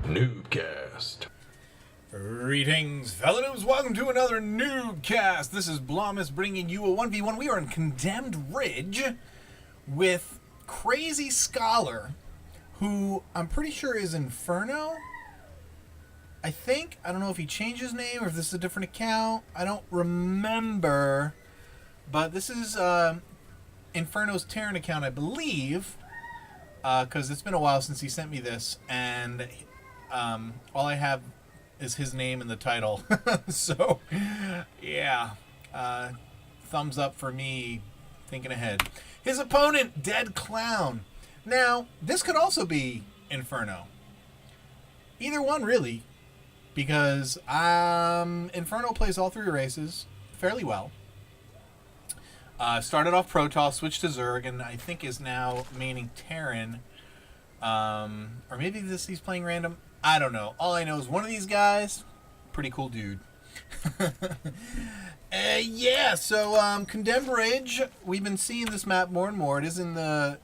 NuubCast. Greetings, fellow noobs. Welcome to another NuubCast. This is Blomus bringing you a 1v1. We are in Condemned Ridge with Crazy Scholar, who I'm pretty sure is Inferno. I think. I don't know if he changed his name or if this is a different account. I don't remember. But this is Inferno's Terran account, I believe, because it's been a while since he sent me this, and all I have is his name in the title. So, yeah. Thumbs up for me thinking ahead. His opponent, Dead Clown. Now, this could also be Inferno. Either one, really. Because Inferno plays all three races fairly well. Started off Protoss, switched to Zerg, and I think is now maining Terran. Or maybe he's playing random. I don't know. All I know is one of these guys, pretty cool dude. Yeah, so Condemned Ridge, we've been seeing this map more and more. It is in the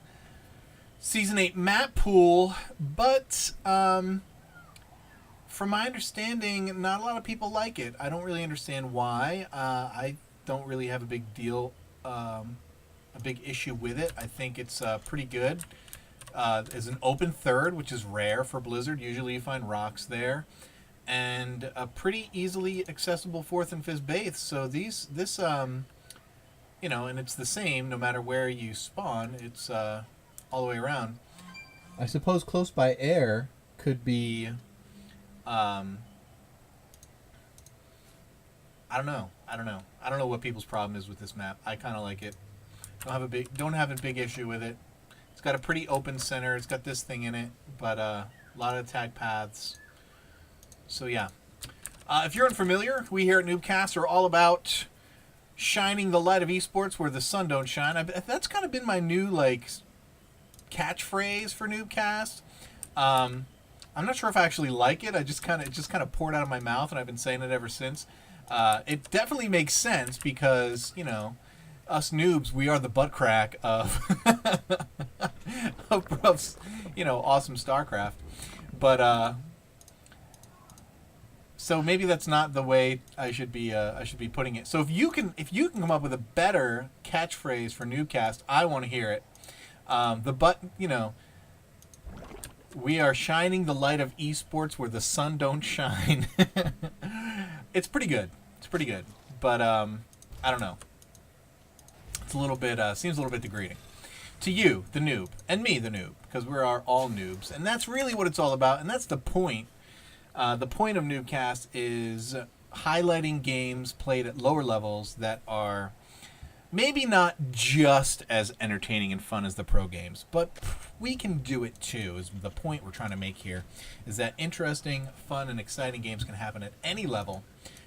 Season 8 map pool, but from my understanding, not a lot of people like it. I don't really understand why. I don't really have a big issue with it. I think it's pretty good. Is an open third, which is rare for Blizzard. Usually you find rocks there, and a pretty easily accessible fourth and fifth base. So this and it's the same no matter where you spawn. It's all the way around. I suppose close by air could be. I don't know. I don't know what people's problem is with this map. I kind of like it. Don't have a big issue with it. It's got a pretty open center. It's got this thing in it, but a lot of attack paths. So yeah. If you're unfamiliar, we here at NuubCast are all about shining the light of esports where the sun don't shine. That's kind of been my new catchphrase for NuubCast. I'm not sure if I actually like it. It just kind of poured out of my mouth, and I've been saying it ever since. It definitely makes sense because us noobs, we are the butt crack of awesome StarCraft. But so maybe that's not the way I should be putting it. So if you can come up with a better catchphrase for NuubCast, I want to hear it. We are shining the light of esports where the sun don't shine. It's pretty good. But I don't know. It's a little bit seems a little bit degrading to you, the noob, and me, the noob, because we are all noobs, and that's really what it's all about, and that's the point. The point of NuubCast is highlighting games played at lower levels that are maybe not just as entertaining and fun as the pro games, but we can do it too, is the point we're trying to make here, is that interesting, fun, and exciting games can happen at any level.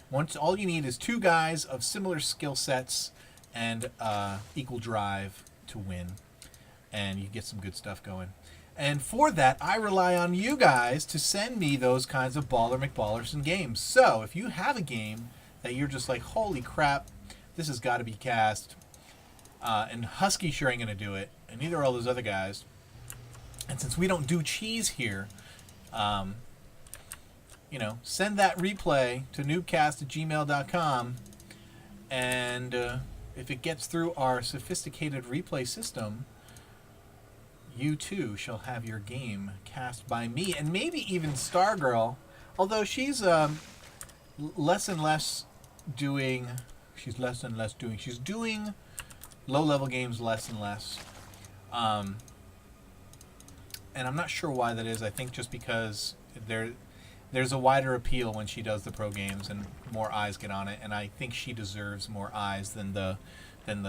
Once all you need is two guys of similar skill sets and equal drive to win, and you get some good stuff going. And for that, I rely on you guys to send me those kinds of baller McBallerson games. So if you have a game that you're just like, holy crap, this has got to be cast, and Husky sure ain't going to do it, and neither are all those other guys. And since we don't do cheese here, send that replay to noobcast@gmail.com, and if it gets through our sophisticated replay system, you too shall have your game cast by me, and maybe even Stargirl, although she's less and less doing. She's doing low-level games less and less. And I'm not sure why that is. I think just because there's a wider appeal when she does the pro games and more eyes get on it, and I think she deserves more eyes than the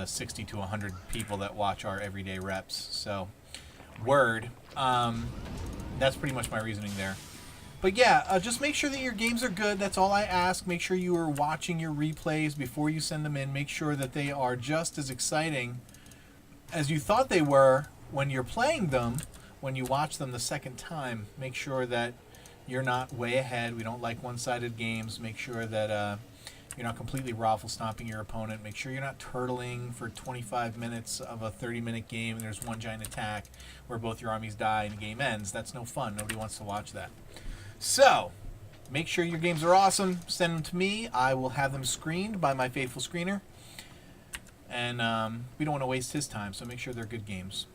60 to 100 people that watch our everyday reps. So, word. That's pretty much my reasoning there. But yeah, just make sure that your games are good. That's all I ask. Make sure you are watching your replays before you send them in. Make sure that they are just as exciting as you thought they were when you're playing them, when you watch them the second time. Make sure that you're not way ahead. We don't like one-sided games. Make sure that you're not completely raffle-stomping your opponent. Make sure you're not turtling for 25 minutes of a 30-minute game and there's one giant attack where both your armies die and the game ends. That's no fun. Nobody wants to watch that. So, make sure your games are awesome. Send them to me. I will have them screened by my faithful screener. And we don't want to waste his time, so make sure they're good games.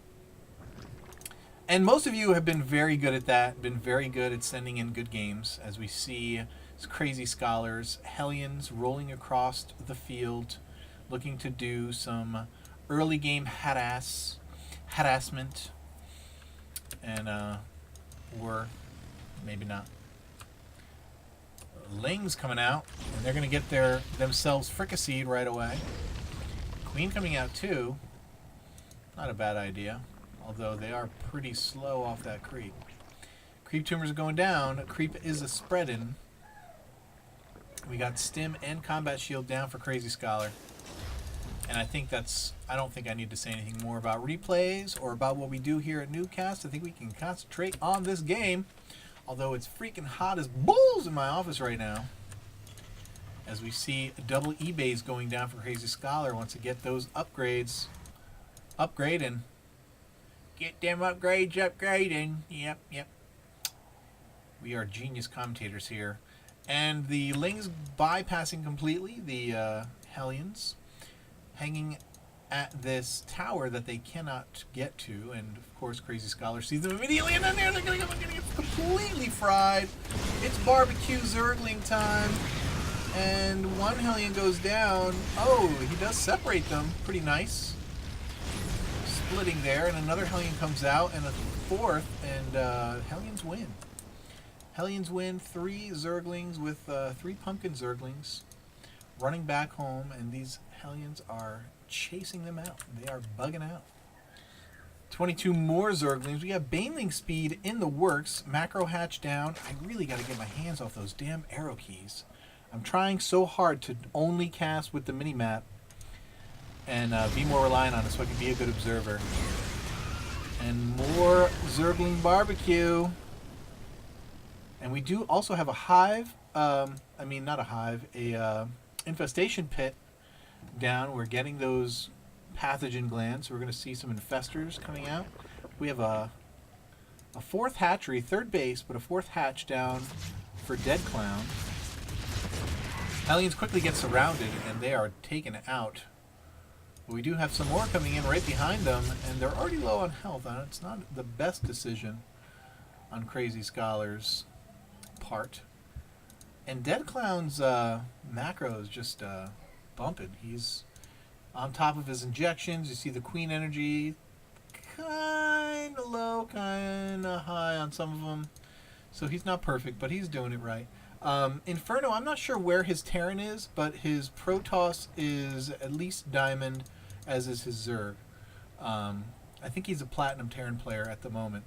And most of you have been very good at that, been very good at sending in good games, as we see Crazy Scholars, Hellions rolling across the field, looking to do some early game harassment, and or maybe not. Ling's coming out, and they're going to get themselves fricasseed right away. Queen coming out too. Not a bad idea, although they are pretty slow off that creep. Creep tumors are going down. Creep is a spreading. We got Stim and Combat Shield down for Crazy Scholar. And I don't think I need to say anything more about replays or about what we do here at NuubCast. I think we can concentrate on this game. Although it's freaking hot as bulls in my office right now. As we see double eBays going down for Crazy Scholar wants to get those upgrades. Upgrading. Get them upgrades upgrading. Yep. We are genius commentators here. And the Ling's bypassing completely the Hellions. Hanging at this tower that they cannot get to, and of course Crazy Scholar sees them immediately, and then they're gonna get completely fried. It's barbecue Zergling time, and one Hellion goes down. Oh, he does separate them, pretty nice. Splitting there, and another Hellion comes out, and a fourth, and Hellions win. Hellions win. 3 Zerglings with 3 Pumpkin Zerglings running back home, and these Hellions are chasing them out. They are bugging out. 22 more Zerglings. We got Baneling speed in the works. Macro hatch down. I really got to get my hands off those damn arrow keys. I'm trying so hard to only cast with the mini-map and be more reliant on it so I can be a good observer. And more Zergling barbecue. And we do also have a hive. Not a hive. A infestation pit down. We're getting those pathogen glands. So we're going to see some infestors coming out. We have a 4th hatchery, 3rd base, but a 4th hatch down for Dead Clown. Hellions quickly get surrounded, and they are taken out. But we do have some more coming in right behind them, and they're already low on health. And it's not the best decision on Crazy Scholar's part. And Dead Clown's macro is just bumping. He's on top of his injections. You see the Queen energy kind of low, kind of high on some of them. So he's not perfect, but he's doing it right. Inferno, I'm not sure where his Terran is, but his Protoss is at least Diamond, as is his Zerg. I think he's a Platinum Terran player at the moment.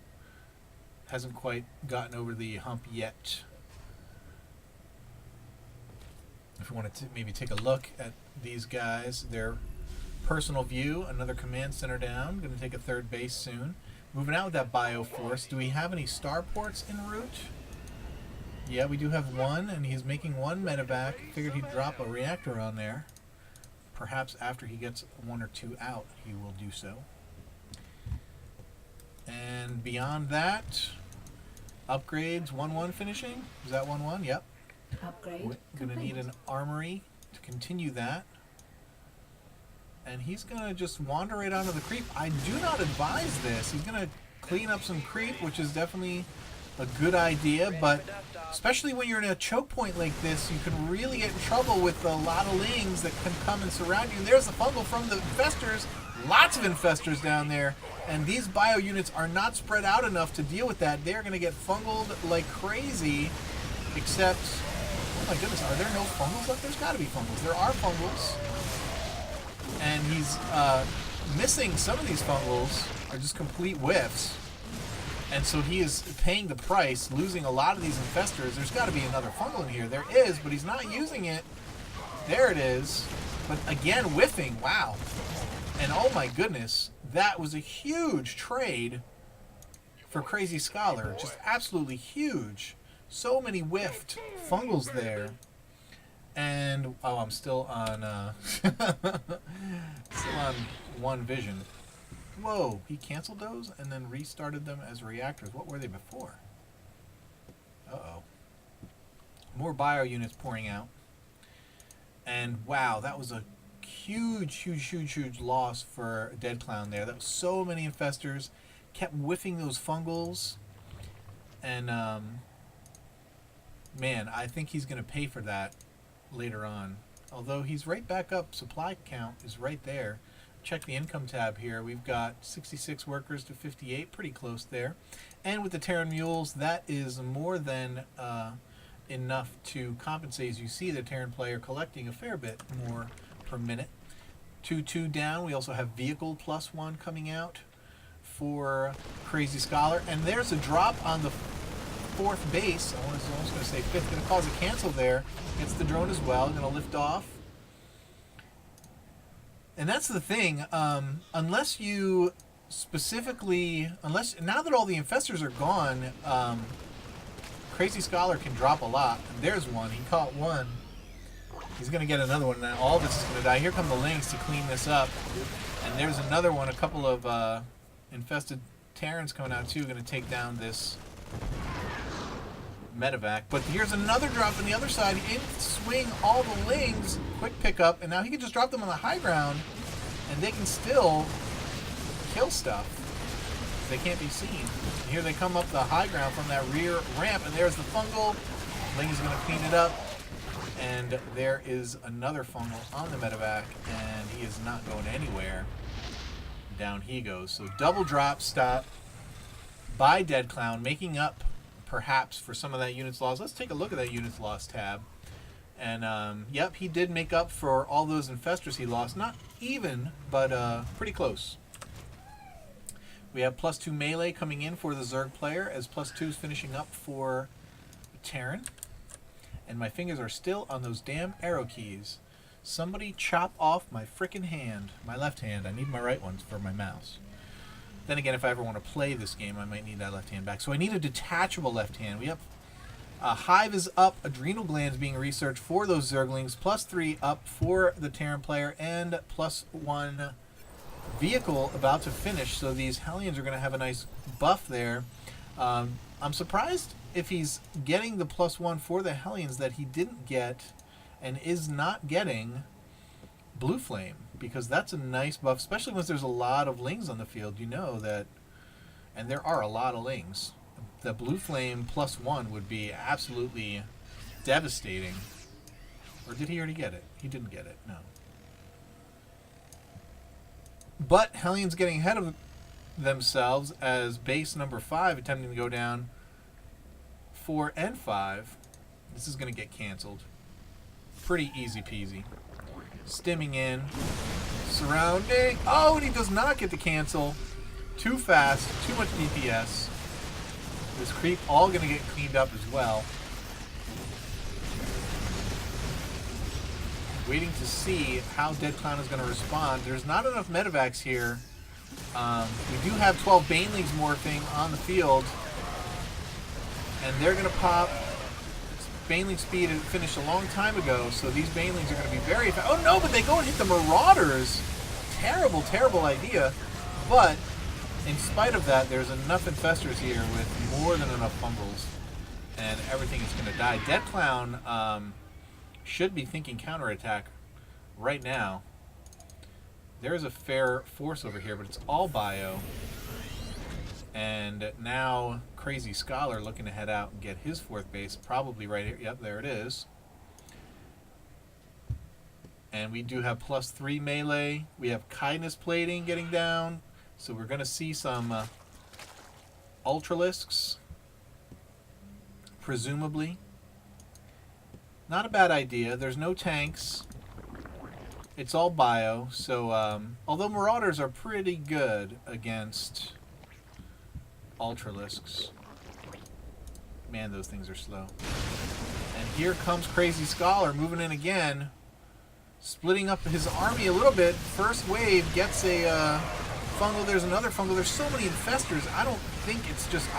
Hasn't quite gotten over the hump yet. If you want to maybe take a look at these guys, their personal view, another command center down. Going to take a 3rd base soon. Moving out with that Bioforce. Do we have any starports en route? Yeah, we do have one, and he's making 1 medevac. Figured he'd drop a reactor on there. Perhaps after he gets 1 or 2 out, he will do so. And beyond that, upgrades, 1-1 finishing. Is that 1-1? Yep. Upgrade. We're going to need an armory to continue that. And he's going to just wander right onto the creep. I do not advise this. He's going to clean up some creep, which is definitely a good idea. But especially when you're in a choke point like this, you can really get in trouble with a lot of Lings that can come and surround you. And there's the fungal from the infestors. Lots of infestors down there. And these bio units are not spread out enough to deal with that. They're going to get fungled like crazy. Except, oh my goodness, are there no fungals left? There's got to be fungals. There are fungals. And he's missing some of these fungals are just complete whiffs. And so he is paying the price, losing a lot of these infestors. There's got to be another fungal in here. There is, but he's not using it. There it is. But again, whiffing. Wow. And oh my goodness, that was a huge trade for Crazy Scholar. Just absolutely huge. So many whiffed fungals there. And oh, I'm still on still on 1 vision. Whoa, he canceled those and then restarted them as reactors. What were they before? Uh-oh. More bio units pouring out. And wow, that was a huge loss for Dead Clown there. That was so many infestors. Kept whiffing those fungals. And, man, I think he's going to pay for that later on. Although he's right back up. Supply count is right there. Check the income tab here. We've got 66 workers to 58. Pretty close there. And with the Terran Mules, that is more than enough to compensate. As you see, the Terran player collecting a fair bit more per minute. 2-2 down. We also have vehicle +1 coming out for Crazy Scholar. And there's a drop on the 4th base. I was almost going to say 5th. Going to cause a cancel there. Gets the drone as well. Going to lift off. And that's the thing. Unless you specifically... Now that all the infestors are gone, Crazy Scholar can drop a lot. And there's one. He caught one. He's going to get another one. Now all this is going to die. Here come the Lynx to clean this up. And there's another one. A couple of infested Terrans coming out too. Going to take down this medevac. But here's another drop on the other side. In swing all the Lings. Quick pickup. And now he can just drop them on the high ground. And they can still kill stuff. They can't be seen. And here they come up the high ground from that rear ramp. And there's the fungal. Ling is going to clean it up. And there is another fungal on the medevac, and he is not going anywhere. Down he goes. So double drop stop by Dead Clown, making up perhaps for some of that units lost. Let's take a look at that units lost tab. And yep, he did make up for all those infestors he lost. Not even, but pretty close. We have +2 melee coming in for the Zerg player, as +2 is finishing up for the Terran. And my fingers are still on those damn arrow keys. Somebody chop off my frickin' hand. My left hand. I need my right one for my mouse. Then again, if I ever want to play this game, I might need that left hand back. So I need a detachable left hand. We have Hive is up. Adrenal glands being researched for those Zerglings. +3 up for the Terran player. And +1 vehicle about to finish. So these Hellions are going to have a nice buff there. I'm surprised if he's getting the +1 for the Hellions that he didn't get and is not getting Blue Flame, because that's a nice buff, especially once there's a lot of Lings on the field. You know that, and there are a lot of Lings. The Blue Flame +1 would be absolutely devastating. Or did he already get it? He didn't get it, no. But Hellions getting ahead of themselves as base number 5 attempting to go down 4 and 5. This is going to get canceled. Pretty easy peasy. Stimming in. Surrounding. Oh, and he does not get to cancel. Too fast. Too much DPS. This creep all going to get cleaned up as well. Waiting to see how Dead Clown is going to respond. There's not enough medevacs here. We do have 12 Banelings morphing on the field. And they're going to pop. Baneling speed finished a long time ago, so these Banelings are going to be very fast. Oh no, but they go and hit the Marauders. Terrible, terrible idea. But in spite of that, there's enough infestors here with more than enough fungals. And everything is going to die. Dead Clown should be thinking counterattack right now. There is a fair force over here, but it's all bio. And now Crazy Scholar looking to head out and get his 4th base. Probably right here. Yep, there it is. And we do have +3 melee. We have Kindness Plating getting down. So we're going to see some Ultralisks. Presumably. Not a bad idea. There's no tanks. It's all bio. So, although Marauders are pretty good against Ultralisks. Man, those things are slow. And here comes Crazy Scholar moving in again. Splitting up his army a little bit. First wave gets a fungal. There's another fungal. There's so many infestors. I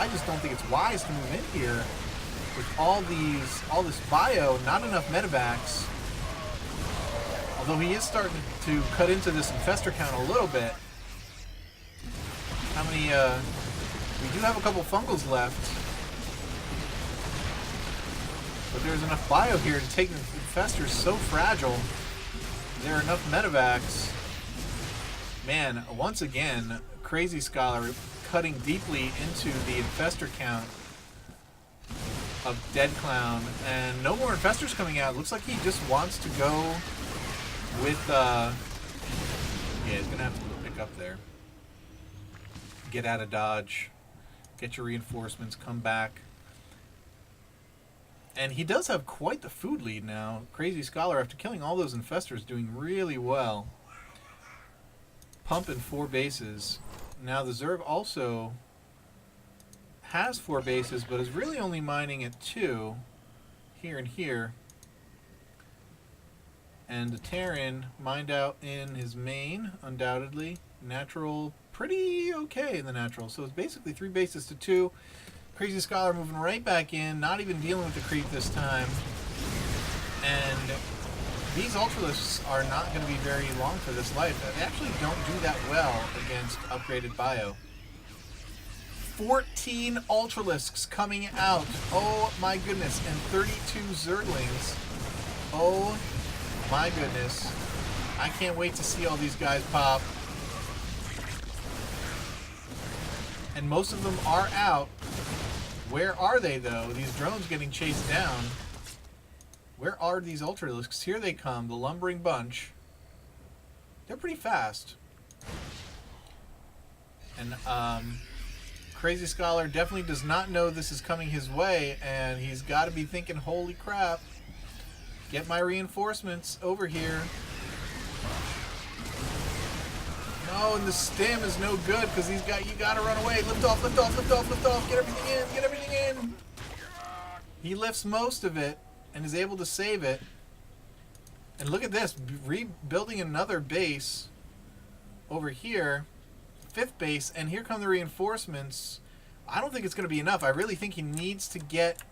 just don't think it's wise to move in here with all this bio. Not enough medevacs. Although he is starting to cut into this infestor count a little bit. How many, we do have a couple fungals left. But there's enough bio here to take the infestors so fragile. There are enough medevacs. Man, once again, Crazy Scholar cutting deeply into the infestor count of Dead Clown. And no more infestors coming out. Looks like he just wants to go with, yeah, he's going to have to pick up there. Get out of dodge. Get your reinforcements. Come back. And he does have quite the food lead now. Crazy Scholar, after killing all those infestors, doing really well. Pumping 4 bases. Now the Zerg also has 4 bases, but is really only mining at 2. Here and here. And the Terran mined out in his main, undoubtedly. Natural, pretty okay in the natural. So it's basically 3 bases to 2. Crazy Scholar moving right back in, not even dealing with the creep this time. And these Ultralisks are not going to be very long for this life. They actually don't do that well against upgraded bio. 14 Ultralisks coming out. Oh my goodness. And 32 Zerglings. Oh my goodness. I can't wait to see all these guys pop. And most of them are out. Where are they, though? These drones getting chased down. Where are these Ultralisks? Here they come, the lumbering bunch. They're pretty fast. And Crazy Scholar definitely does not know this is coming his way, and he's got to be thinking, holy crap, get my reinforcements over here. No, and the stim is no good because you got to run away. Lift off, lift off, lift off, lift off. Get everything in, get everything in. He lifts most of it and is able to save it. And look at this, rebuilding another base over here, 5th base, and here come the reinforcements. I don't think it's going to be enough. I really think he needs to get...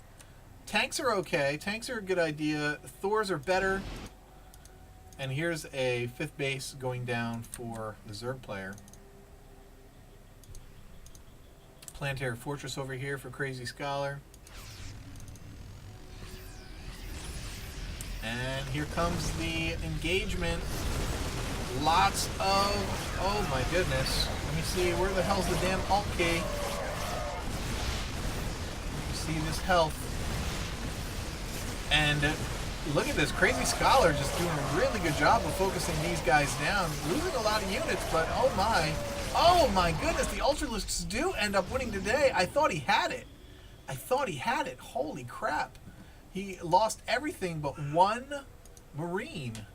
Tanks are okay. Tanks are a good idea. Thors are better. And here's a 5th base going down for the Zerg player. Planetary Fortress over here for Crazy Scholar. And here comes the engagement. Lots of... Oh my goodness. Let me see. Where the hell's the damn alt key? See this health. And... look at this, Crazy Scholar just doing a really good job of focusing these guys down. Losing a lot of units, but oh my goodness, the Ultralisks do end up winning today. I thought he had it. Holy crap. He lost everything but 1 Marine.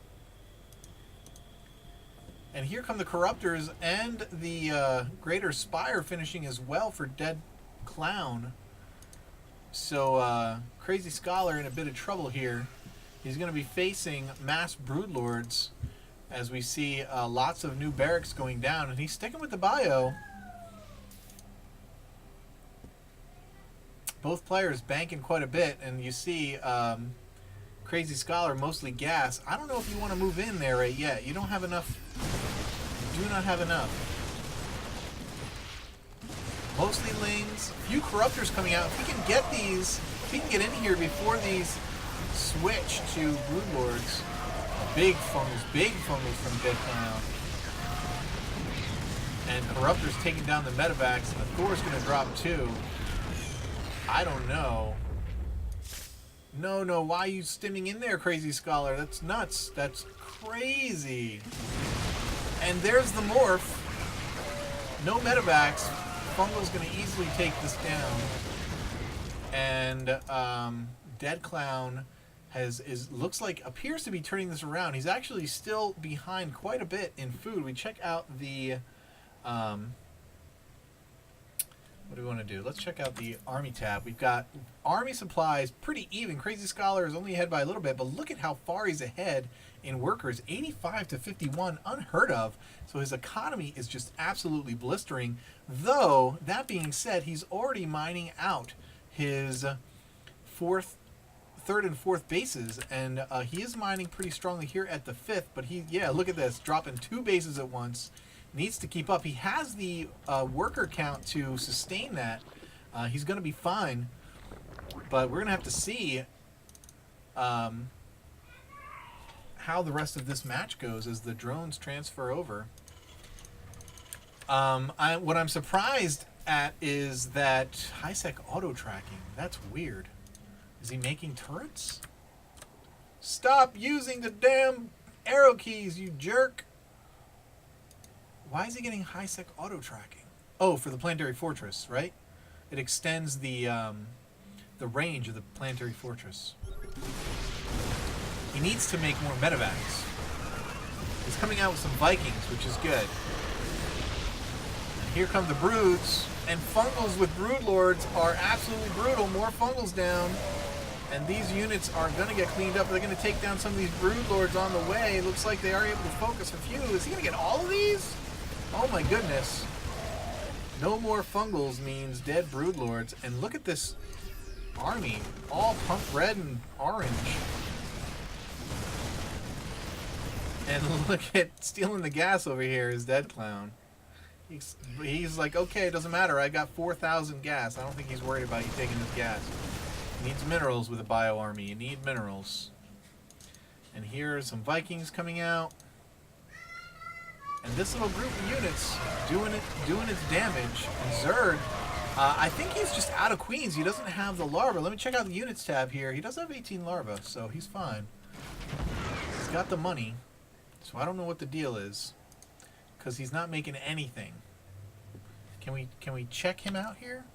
And here come the Corruptors and the Greater Spire finishing as well for Dead Clown. So Crazy Scholar in a bit of trouble here. He's going to be facing mass Broodlords as we see lots of new barracks going down. And he's sticking with the bio. Both players banking quite a bit. And you see Crazy Scholar mostly gas. I don't know if you want to move in there right yet. You don't have enough. You do not have enough. Mostly Lings. A few Corruptors coming out. If we can get these, if we can get in here before these switch to Broodlords. Big fumbles from Dead Clown. And Corruptor's taking down the medevacs, and the Thor's going to drop too. I don't know. No, why are you stimming in there, Crazy Scholar? That's nuts. That's crazy. And there's the morph. No medevacs. Fungal's going to easily take this down. And Dead Clown appears to be turning this around. He's actually still behind quite a bit in food. We check out the what do we want to do? Let's check out the army tab. We've got army supplies pretty even. Crazy Scholar is only ahead by a little bit, but look at how far he's ahead in workers. 85 to 51, unheard of. So his economy is just absolutely blistering. Though that being said, he's already mining out his third and fourth bases, and he is mining pretty strongly here at the 5th, but look at this, dropping 2 bases at once. Needs to keep up. He has the worker count to sustain that. He's going to be fine, but we're going to have to see how the rest of this match goes as the drones transfer over. What I'm surprised at is that high-sec auto-tracking. That's weird. Is he making turrets? Stop using the damn arrow keys, you jerk! Why is he getting high-sec auto-tracking? Oh, for the planetary fortress, right? It extends the range of the planetary fortress. He needs to make more medevacs. He's coming out with some Vikings, which is good. And here come the broods, and fungals with brood lords are absolutely brutal. More fungals down, and these units are going to get cleaned up. They're going to take down some of these brood lords on the way. It looks like they are able to focus a few. Is he going to get all of these? Oh my goodness. No more fungals means dead brood lords. And look at this army, all pumped red and orange. And look at stealing the gas over here is Dead Clown. He's like, okay, it doesn't matter. I got 4,000 gas. I don't think he's worried about you taking his gas. He needs minerals with a bio army. You need minerals. And here are some Vikings coming out. And this little group of units doing its damage. And Zerd, I think he's just out of queens. He doesn't have the larva. Let me check out the units tab here. He does have 18 larvae, so he's fine. He's got the money. So I don't know what the deal is, because he's not making anything. Can we check him out here?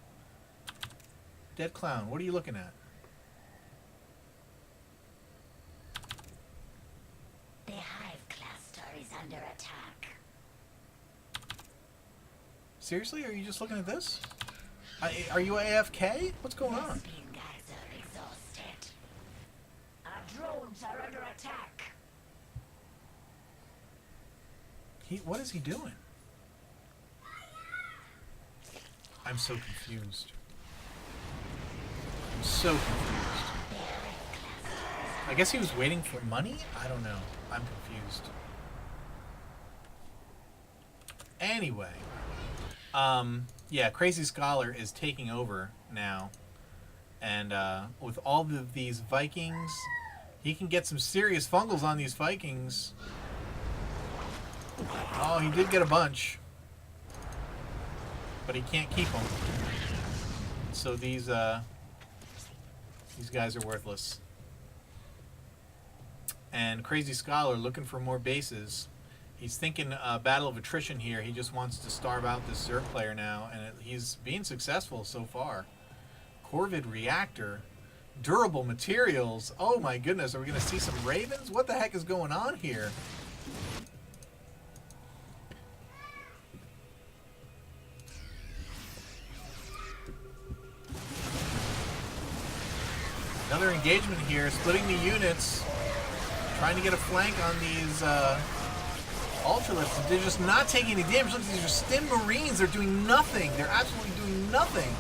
Dead Clown, what are you looking at? The Hive cluster is under attack. Seriously? Are you just looking at this? Are you AFK? What's going on? Spin guys are exhausted. Our drones are under attack. What is he doing? I'm so confused. I'm so confused. I guess he was waiting for money? I don't know. I'm confused. Anyway. Yeah, Crazy Scholar is taking over now. And with all of these Vikings, he can get some serious fungals on these Vikings. Oh, he did get a bunch. But he can't keep them. So these guys are worthless. And Crazy Scholar looking for more bases. He's thinking battle of attrition here. He just wants to starve out this Zerg player now, and he's being successful so far. Corvid Reactor. Durable materials. Oh my goodness, are we going to see some ravens? What the heck is going on here? Another engagement here, splitting the units, trying to get a flank on these Ultralifts. They're just not taking any damage. Look, these are Stim Marines. They're doing nothing. They're absolutely doing nothing.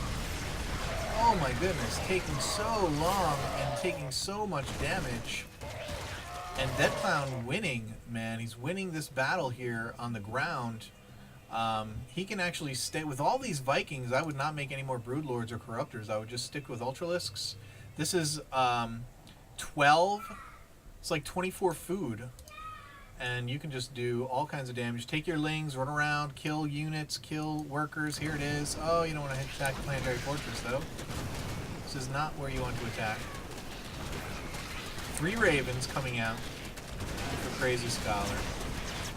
Oh my goodness, taking so long and taking so much damage. And Dead Clown winning, man. He's winning this battle here on the ground. He can actually stay with all these Vikings. I would not make any more Broodlords or Corruptors. I would just stick with Ultralisks. This is 12. It's like 24 food. And you can just do all kinds of damage. Take your lings, run around, kill units, kill workers. Here it is. Oh, you don't want to attack the Planetary Fortress, though. This is not where you want to attack. 3 ravens coming out for Crazy Scholar.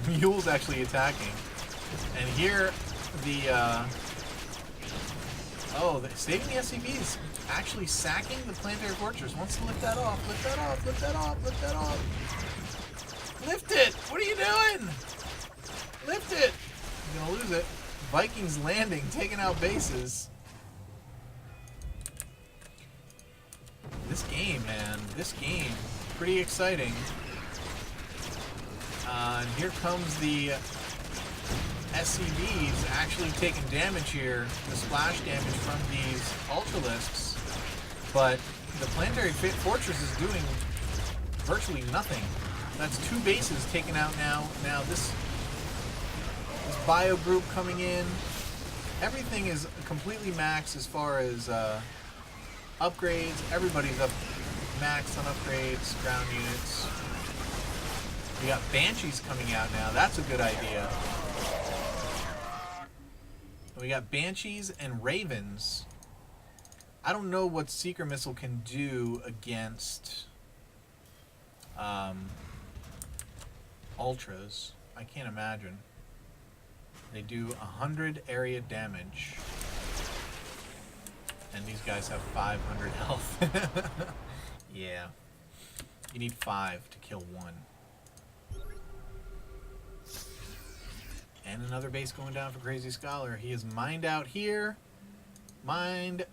Mule's actually attacking. And here, saving the SCVs. Actually sacking the Planetary Fortress. Wants to lift that off, lift that off, lift that off, lift that off. Lift it! What are you doing? Lift it! You're gonna lose it. Vikings landing, taking out bases. This game, man. This game. Pretty exciting. And here comes the SCVs actually taking damage here. The splash damage from these Ultralisks. But the Planetary Fortress is doing virtually nothing. That's 2 bases taken out now. Now this bio group coming in. Everything is completely maxed as far as upgrades. Everybody's up max on upgrades, ground units. We got Banshees coming out now. That's a good idea. We got Banshees and Ravens. I don't know what Seeker Missile can do against Ultras. I can't imagine. They do 100 area damage. And these guys have 500 health. Yeah. You need 5 to kill 1. And another base going down for Crazy Scholar. He is mined out here. Mined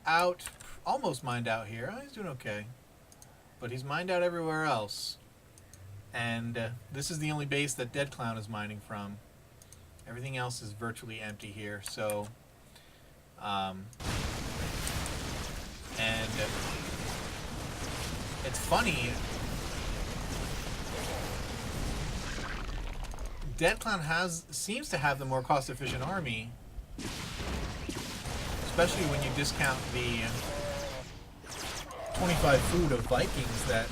out. Almost mined out here. Oh, he's doing okay. But he's mined out everywhere else. And this is the only base that Dead Clown is mining from. Everything else is virtually empty here. So, and it's funny. Dead Clown seems to have the more cost-efficient army, especially when you discount the 25 food of Vikings that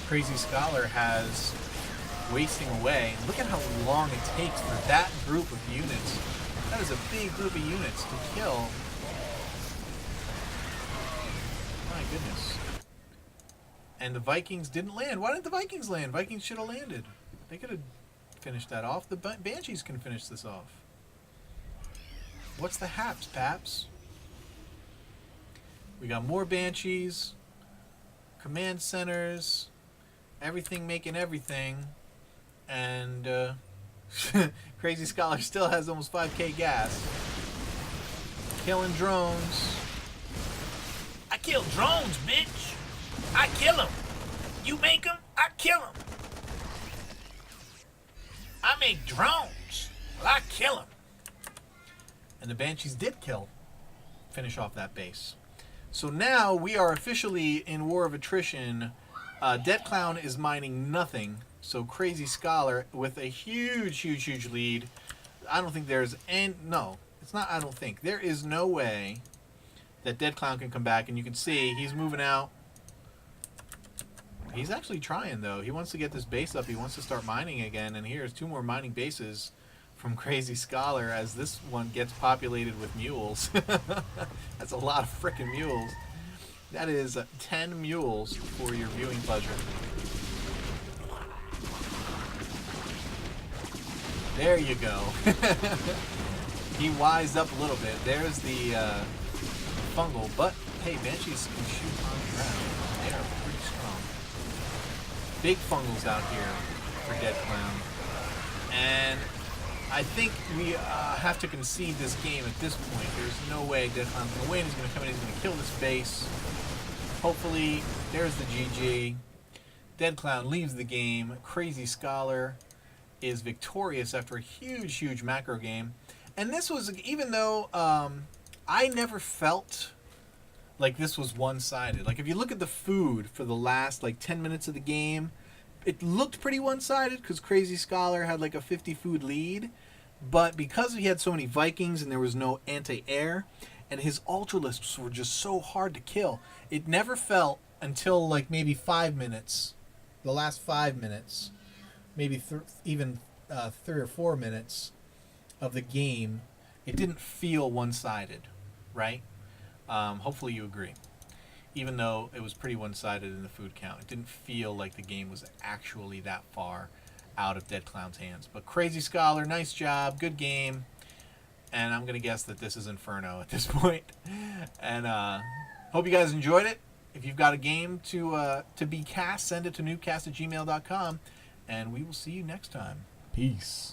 Crazy Scholar has wasting away. Look at how long it takes for that group of units. That is a big group of units to kill. My goodness. And the Vikings didn't land. Why didn't the Vikings land? Vikings should have landed. They could have finished that off. The Banshees can finish this off. What's the haps, Paps? We got more Banshees. Command centers. Everything making everything. And Crazy Scholar still has almost 5k gas. Killing drones. I kill drones, bitch. I kill them. You make them, I kill them. I make drones. Well, I kill them. And the Banshees did finish off that base. So now we are officially in War of Attrition. Dead Clown is mining nothing. So Crazy Scholar with a huge lead. I don't think there's no, it's not I don't think. There is no way that Dead Clown can come back, and you can see he's moving out. He's actually trying though. He wants to get this base up. He wants to start mining again, and here's 2 more mining bases from Crazy Scholar as this one gets populated with mules. That's a lot of frickin' mules. That is 10 mules for your viewing pleasure. There you go. He wised up a little bit. There's the fungal, but hey, Banshees can shoot on the ground. They are pretty strong. Big fungals out here for Dead Clown. And I think we have to concede this game at this point. There's no way Dead Clown's going to win. He's going to come in, he's going to kill this base. Hopefully, there's the GG. Dead Clown leaves the game. Crazy Scholar is victorious after a huge macro game. And this was, even though I never felt like this was one-sided. Like, if you look at the food for the last, 10 minutes of the game, it looked pretty one-sided because Crazy Scholar had, a 50 food lead. But because he had so many Vikings and there was no anti-air, and his Ultralisks were just so hard to kill, it never felt until, maybe 5 minutes, the last 5 minutes, maybe even 3 or 4 minutes of the game, it didn't feel one-sided, right? Hopefully you agree. Even though it was pretty one-sided in the food count, it didn't feel like the game was actually that far out of Dead Clown's hands. But Crazy Scholar, nice job, good game. And I'm going to guess that this is Inferno at this point. And hope you guys enjoyed it. If you've got a game to be cast, send it to NuubCast@gmail.com. And we will see you next time. Peace.